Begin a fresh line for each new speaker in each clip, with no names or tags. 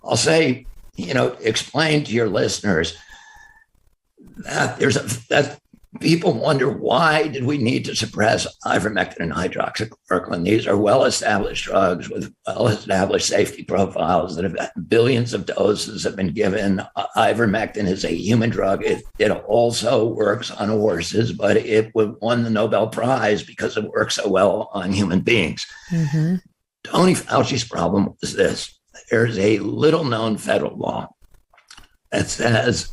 I'll say, explain to your listeners that that people wonder, why did we need to suppress ivermectin and hydroxychloroquine? These are well-established drugs with well-established safety profiles that have billions of doses have been given. Ivermectin is a human drug. It also works on horses, but it won the Nobel Prize because it works so well on human beings. Mm-hmm. Tony Fauci's problem was this. There's a little-known federal law that says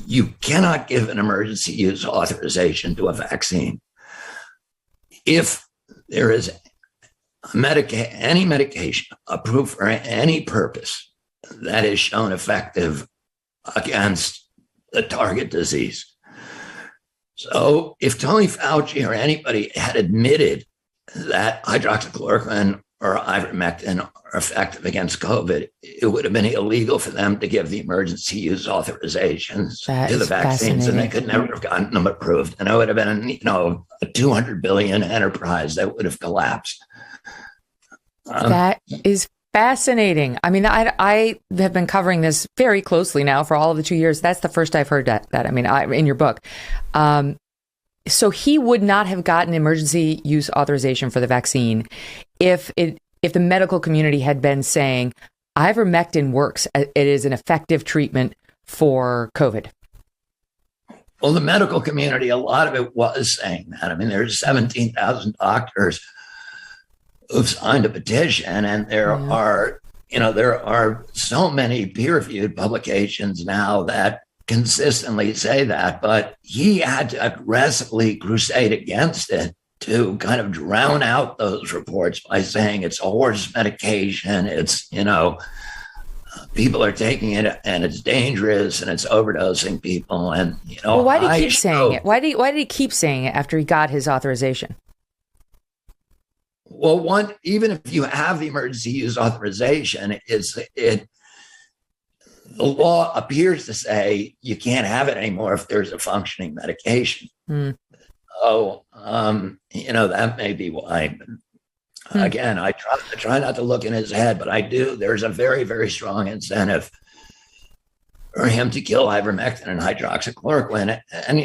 you cannot give an emergency use authorization to a vaccine if there is any medication approved for any purpose that is shown effective against the target disease. So if Tony Fauci or anybody had admitted that hydroxychloroquine or ivermectin are effective against COVID, it would have been illegal for them to give the emergency use authorizations to the vaccines, and they could never have gotten them approved. And it would have been, a 200 billion enterprise that would have collapsed.
That is fascinating. I mean, I have been covering this very closely now for all of the 2 years. That's the first I've heard that. I mean, in your book. So he would not have gotten emergency use authorization for the vaccine if the medical community had been saying ivermectin works, it is an effective treatment for COVID.
Well, the medical community, a lot of it was saying that. I mean, there's 17,000 doctors who've signed a petition, and there are so many peer-reviewed publications now that consistently say that, but he had to aggressively crusade against it to kind of drown out those reports by saying it's a horse medication, it's, people are taking it and it's dangerous and it's overdosing people. And,
well, why did he keep saying it? Why did he keep saying it after he got his authorization?
Well, even if you have the emergency use authorization, the law appears to say you can't have it anymore if there's a functioning medication. So, that may be why. Again, I try not to look in his head, but I do. There's a very, very strong incentive for him to kill ivermectin and hydroxychloroquine. And,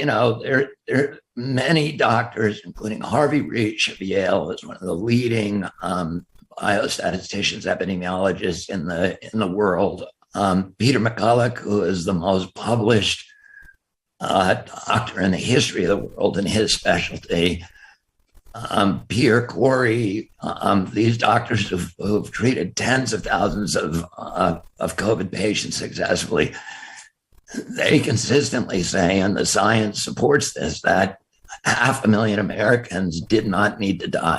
there are many doctors, including Harvey Reich of Yale, who's one of the leading biostatisticians, epidemiologists in the world. Peter McCulloch, who is the most published doctor in the history of the world in his specialty. Pierre Corey, these doctors who've treated tens of thousands of COVID patients successfully, they consistently say, and the science supports this, that 500,000 Americans did not need to die.